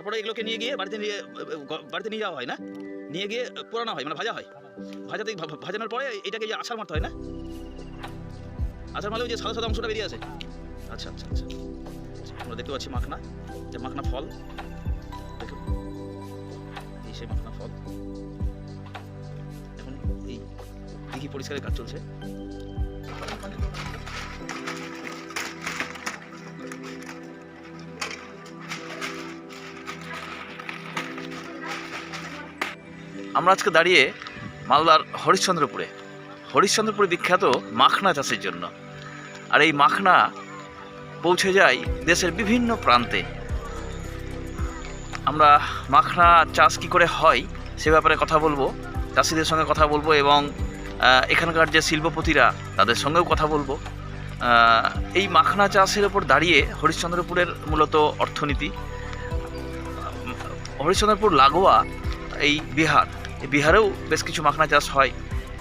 তারপরে এগুলোকে নিয়ে গিয়ে বাড়িতে নিয়ে যাওয়া হয় না, নিয়ে গিয়ে পোড়ানো হয়, মানে ভাজা হয়। ভাজানোর পরে এটাকে যে আছাড় মারতে হয় না, আছাড় মারলে ওই যে সাদা সাদা অংশটা বেরিয়ে আসে। আচ্ছা আচ্ছা আচ্ছা, আমরা দেখতে পাচ্ছি মাখনা, যে মাখনা ফল, দেখুন এই সেই মাখনা ফল। এখন এই দিঘি পরিষ্কারের কাজ চলছে। আমরা আজকে দাঁড়িয়ে মালদার হরিশ্চন্দ্রপুরে বিখ্যাত মাখনা চাষের জন্য। আর এই মাখনা পৌঁছে যায় দেশের বিভিন্ন প্রান্তে। আমরা মাখনা চাষ কী করে হয় সে ব্যাপারে কথা বলবো, চাষিদের সঙ্গে কথা বলবো, এবং এখানকার যে শিল্পপতিরা তাদের সঙ্গেও কথা বলবো। এই মাখনা চাষের ওপর দাঁড়িয়ে হরিশ্চন্দ্রপুরের মূলত অর্থনীতি। হরিশ্চন্দ্রপুর লাগোয়া এই বিহারেও বেশ কিছু মাখনা চাষ হয়,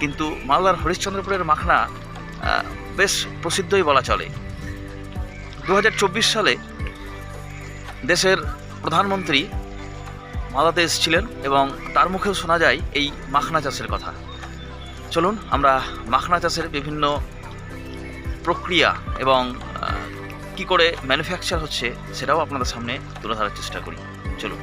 কিন্তু মালদার হরিশ্চন্দ্রপুরের মাখনা বেশ প্রসিদ্ধই বলা চলে। 2024 সালে দেশের প্রধানমন্ত্রী মালদাতে এসেছিলেন এবং তার মুখেও শোনা যায় এই মাখনা চাষের কথা। চলুন আমরা মাখনা চাষের বিভিন্ন প্রক্রিয়া এবং কি করে ম্যানুফ্যাকচার হচ্ছে সেটাও আপনাদের সামনে তুলে ধরার চেষ্টা করি। চলুন।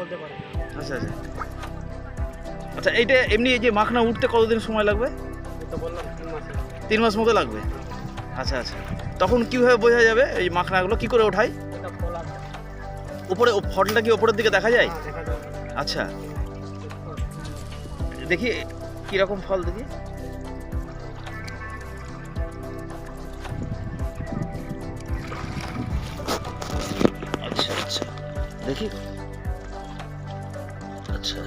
বলতে পারে। আচ্ছা আচ্ছা আচ্ছা, এইটা এমনি এই যে মাখনা উঠতে কতদিন সময় লাগবে? তো বললাম 3 মাস মতো লাগবে। আচ্ছা আচ্ছা, তখন কিভাবে বোঝা যাবে এই মাখনাগুলো কি করে ওঠায়? এটা ফলা উপরে ফলটা কি উপরের দিকে দেখা যায়? দেখা যায়। আচ্ছা, দেখি কিরকম ফল দেখি। আচ্ছা আচ্ছা, দেখি। আচ্ছা,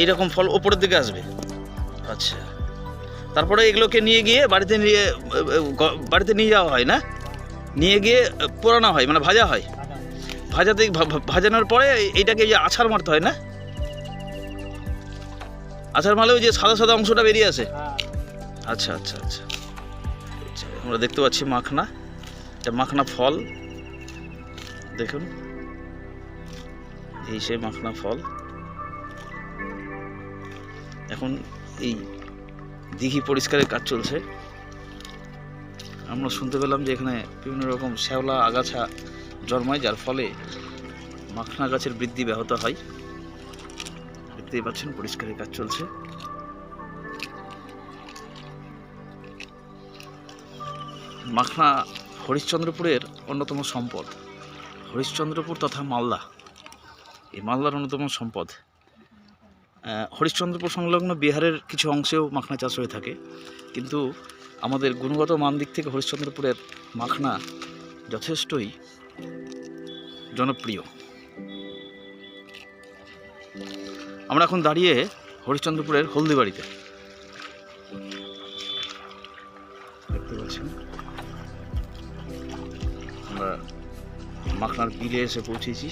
এইরকম ফল উপরের দিকে আসবে। আচ্ছা, তারপরে এগুলোকে নিয়ে গিয়ে বাড়িতে নিয়ে যাওয়া হয় না, নিয়ে গিয়ে পোড়ানো হয়, মানে ভাজা হয়। ভাজানোর পরে এইটাকে যে আছাড় মারতে হয় না, আছাড় মারলে ওই যে সাদা সাদা অংশটা বেরিয়ে আসে। আচ্ছা আচ্ছা আচ্ছা, আমরা দেখতে পাচ্ছি মাখনা, এটা মাখনা ফল, দেখুন এই সেই মাখনা ফল। এখন এই দিঘি পরিষ্কারের কাজ চলছে। আমরা শুনতে পেলাম যে এখানে বিভিন্ন রকম শ্যাওলা আগাছা জন্মায়, যার ফলে মাখনা গাছের বৃদ্ধি ব্যাহত হয়। দেখতেই পাচ্ছেন পরিষ্কারের কাজ চলছে। মাখনা হরিশ্চন্দ্রপুরের অন্যতম সম্পদ। হরিশ্চন্দ্রপুর তথা মালদা, এই মালদার অন্যতম সম্পদ। হরিশ্চন্দ্রপুর সংলগ্ন বিহারের কিছু অংশেও মাখনা চাষ হয়ে থাকে, কিন্তু আমাদের গুণগত মান দিক থেকে হরিশ্চন্দ্রপুরের মাখনা যথেষ্টই জনপ্রিয়। আমরা এখন দাঁড়িয়ে হরিশ্চন্দ্রপুরের হলদিবাড়িতে, দেখতে পাচ্ছেন আমরা মাখনার বিলে এসে পৌঁছেছি।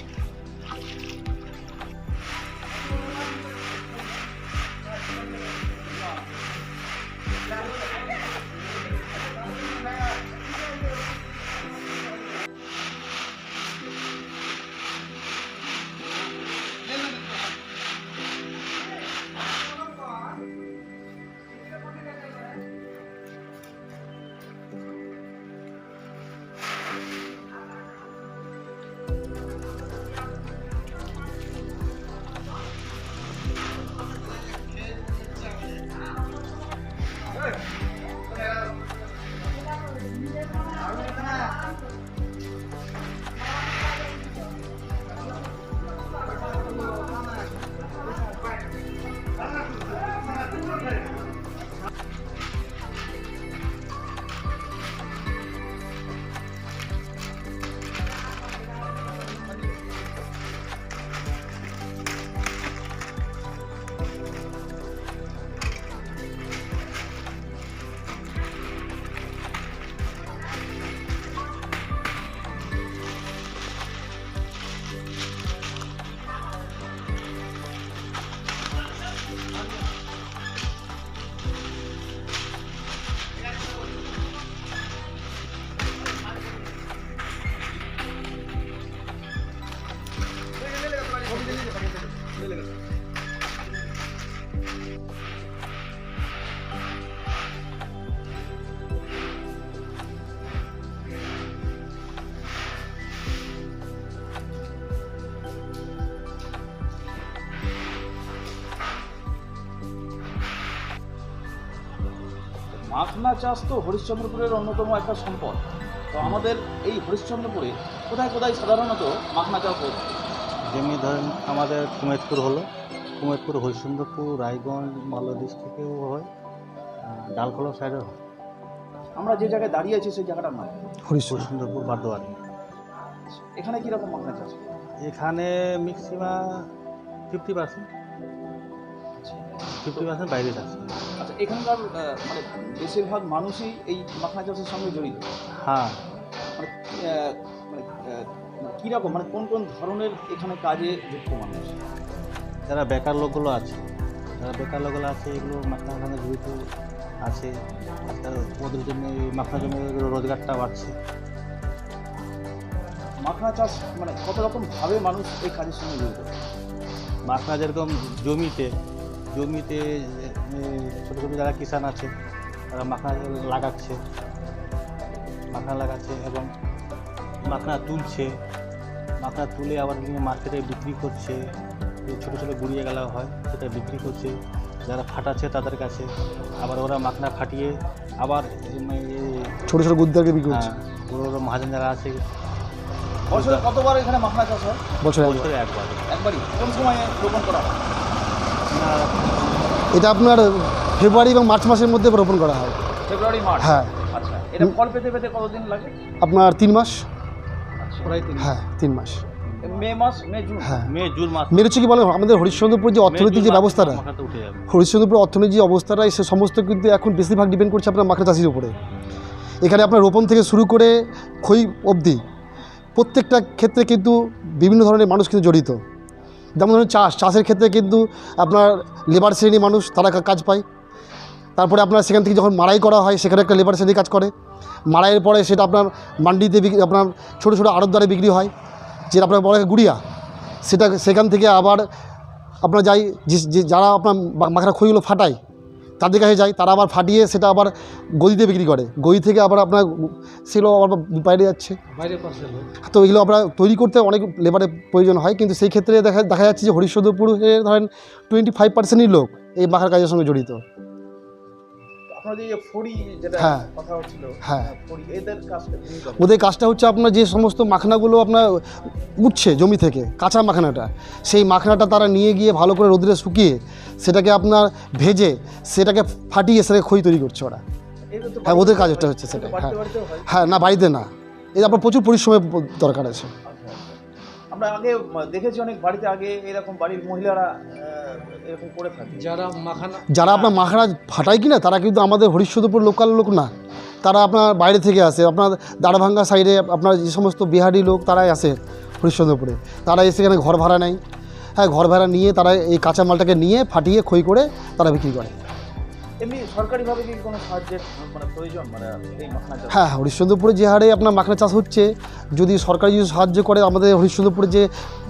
মাখনা চাষ তো হরিশ্চন্দ্রপুরের অন্যতম একটা সম্পদ। তো আমাদের এই হরিশ্চন্দ্রপুরে কোথায় কোথায় সাধারণত মাখনা চাষ হয়ে থাকে? যেমনি ধরেন আমাদের কুমেদপুর হলো, কুমেদপুর, হরিশ্চন্দ্রপুর, রায়গঞ্জ, মালদা ডিস্ট্রিক্টেও হয়, ডালখোলা সাইডেও হয়, আমরা যে জায়গায় দাঁড়িয়ে আছি সেই জায়গাটার নাম হরিশ্চন্দ্রপুর বারদোয়ারি। এখানে কীরকম মাখনা চাষ? এখানে ম্যাক্সিমাম 50%, 50% বাইরে যাচ্ছে। আচ্ছা, এখানকার মানে বেশিরভাগ মানুষই এই মাখনা চাষের সঙ্গে জড়িত। হ্যাঁ, মানে মানে কীরকম, মানে কোন কোন ধরনের এখানে কাজে যুক্ত মানুষ? যারা বেকার লোকগুলো আছে, এগুলো মাখনার সঙ্গে জড়িত আছে। আর ওদের জন্য এই মাখনা জমি রোজগারটা বাড়ছে। মাখনা চাষ মানে কত রকম ভাবে মানুষ এই কাজের সঙ্গে জড়িত? মাখনা যেরকম জমিতে ছোটো ছোটো যারা কিষাণ আছে তারা মাখনা লাগাচ্ছে এবং মাখনা তুলে আবার নিয়ে মার্কেটে বিক্রি করছে। ছোটো ছোটো গুঁড়িয়ে গেলা হয়, সেটা বিক্রি করছে যারা ফাটাচ্ছে তাদের কাছে। আবার ওরা মাখনা ফাটিয়ে আবার ছোটো ছোটো গুদ্দারকে বিক্রি করছে। বড় বড় মহাজন যারা আছে। বছরে কতবার এখানে মাখনা চাষ হয়? বছরে একবারই। কোন সময় রোপণ করা হয়? এটা আপনার ফেব্রুয়ারি এবং মার্চ মাসের মধ্যে রোপণ করা হয়। February March? হ্যাঁ। আচ্ছা, এটা ফল পেতে কতদিন লাগে? আপনার 3 মাস। প্রায় 3 মাস। হ্যাঁ, 3 মাস। May June? হ্যাঁ, মে জুন মাস। মেরে হচ্ছে কি বলে আমাদের হরিশ্চন্দ্রপুর যে অর্থনৈতিক যে ব্যবস্থাটা, মাখনাটা উঠে যাবে। হরিশ্চন্দ্রপুর অর্থনৈতিক যে অবস্থাটা সে সমস্ত কিন্তু এখন বেশিরভাগ ডিপেন্ড করছে আপনার মাখনা চাষির উপরে। এখানে আপনার রোপণ থেকে শুরু করে খই অবধি প্রত্যেকটা ক্ষেত্রে কিন্তু বিভিন্ন ধরনের মানুষ কিন্তু জড়িত। যেমন ধরুন চাষের ক্ষেত্রে কিন্তু আপনার লেবার শ্রেণী মানুষ তারা কাজ পায়। তারপরে আপনার সেখান থেকে যখন মাড়াই করা হয় সেখানে একটা লেবার শ্রেণী কাজ করে। মাড়াইয়ের পরে সেটা আপনার মান্ডিতে আপনার ছোটো ছোটো আড়তদারে বিক্রি হয়, যেটা আপনার বড় গুড়িয়া, সেটা সেখান থেকে আবার আপনার যাই যে যারা আপনার মাখনা খইগুলো ফাটায় তাদের কাছে যায়, তারা আবার ফাটিয়ে সেটা আবার গদিতে বিক্রি করে। গদি থেকে আবার আপনার সেগুলো আবার বাইরে যাচ্ছে। তো এগুলো আমরা তৈরি করতে অনেক লেবারের প্রয়োজন হয়, কিন্তু সেই ক্ষেত্রে দেখা যাচ্ছে যে হরিশ্চন্দ্রপুরে ধরেন 25%ই লোক এই মাখার কাজের সঙ্গে জড়িত। আপনাদের যে ফড়ি যেটা হ্যাঁ। কথা হচ্ছিল, হ্যাঁ। ফড়ি এদের কাজটা ওদের কাজটা হচ্ছে আপনার যে সমস্ত মাখনাগুলো আপনার উঠছে জমি থেকে, কাঁচা মাখনাটা, সেই মাখনাটা তারা নিয়ে গিয়ে ভালো করে রোদে শুকিয়ে সেটাকে আপনার ভেজে সেটাকে ফাটিয়ে সেটাকে খই তৈরি করছে ওরা। হ্যাঁ, ওদের কাজটা হচ্ছে সেটা। হ্যাঁ, হ্যাঁ, না বাড়িতে না, এটা আপনার প্রচুর পরিশ্রমের দরকার আছে। আমরা আগে দেখেছি অনেক বাড়িতে আগে এরকম বাড়ির মহিলারা এরকম করে থাকে। যারা আপনার মাখনা ফাটায় কিনা তারা কিন্তু আমাদের হরিশ্চন্দ্রপুর লোকাল লোক না, তারা আপনার বাইরে থেকে আসে। আপনার দাঁড়ভাঙ্গা সাইডে আপনার যে সমস্ত বিহারি লোক তারাই আসে হরিশ্চন্দ্রপুরে, তারা এসে এখানে ঘর ভাড়া নেয়। হ্যাঁ, ঘর ভাড়া নিয়ে তারা এই কাঁচা মালটাকে নিয়ে ফাটিয়ে খই করে তারা বিক্রি করে। এমনি সরকারিভাবে কি কোনো সাহায্যের মানে প্রয়োজন, মানে এই মাখনা চাষ? হ্যাঁ, হরিশ্চন্দ্রপুরে যে হারে আপনার মাখনা চাষ হচ্ছে, যদি সরকারি যদি সাহায্য করে আমাদের হরিশ্চন্দ্রপুরের যে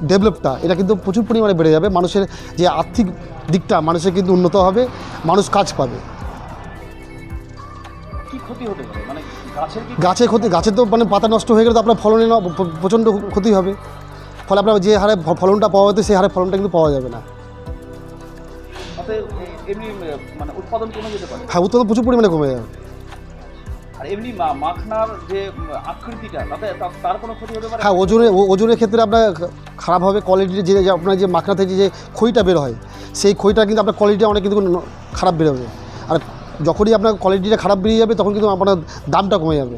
ডেভেলপটা এটা কিন্তু প্রচুর পরিমাণে বেড়ে যাবে। মানুষের যে আর্থিক দিকটা মানুষের কিন্তু উন্নত হবে, মানুষ কাজ পাবে। কি ক্ষতি হতে পারে, মানে গাছের ক্ষতি, গাছের তো মানে পাতা নষ্ট হয়ে গেলে তো আপনার ফলনে প্রচণ্ড ক্ষতি হবে। ফলে আপনার যে হারে ফলনটা পাওয়া যেত সেই হারে ফলনটা কিন্তু পাওয়া যাবে না। এমনি মানে উৎপাদন কমে যেতে পারে। হ্যাঁ, উৎপাদন প্রচুর পরিমাণে কমে যাবে। আর এমনি মাখনার যে আকৃতিটা তাতে তার কোনো ক্ষতি হতে পারে? হ্যাঁ, ওজনের ক্ষেত্রে আপনার খারাপ হবে। কোয়ালিটির যে আপনার যে মাখনা থেকে যে খইটা বের হয় সেই খইটা কিন্তু আপনার কোয়ালিটি অনেক কিন্তু খারাপ বেরোবে। আর যখনই আপনার কোয়ালিটিটা খারাপ বেরিয়ে যাবে তখন কিন্তু আপনার দামটা কমে যাবে।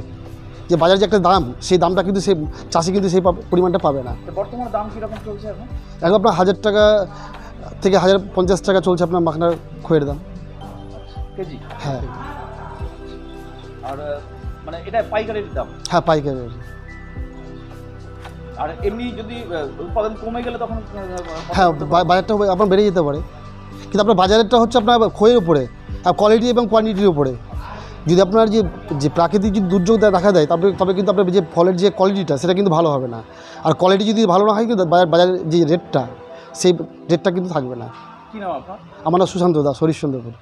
যে বাজারে যে একটা দাম, সেই দামটা কিন্তু সেই চাষি কিন্তু সেই পরিমাণটা পাবে না। বর্তমানে দাম কীরকম চলছে এখন? এখন আপনার 1000 টাকা থেকে 1050 টাকা চলছে আপনার মাখনার খইয়ের দাম কেজি। হ্যাঁ। আর মানে এটা পাইকারির দাম? হ্যাঁ, পাইকারি। আর এমনি যদি উৎপাদন কমে গেলে তখন? হ্যাঁ, বাজারটা আপনার বেড়ে যেতে পারে, কিন্তু আপনার বাজারেরটা হচ্ছে আপনার খইয়ের উপরে আর কোয়ালিটি এবং কোয়ান্টিটির উপরে। যদি আপনার যে প্রাকৃতিক যদি দুর্যোগ দেখা দেয় তবে কিন্তু আপনার যে ফলের যে কোয়ালিটিটা সেটা কিন্তু ভালো হবে না। আর কোয়ালিটি যদি ভালো না হয় কিন্তু বাজারের যে রেটটা সেই রেটটা কিন্তু থাকবে না। কী নাম আপনার? আমার নাম সুশান্ত দাস, হরিশ্চন্দ্রপুর।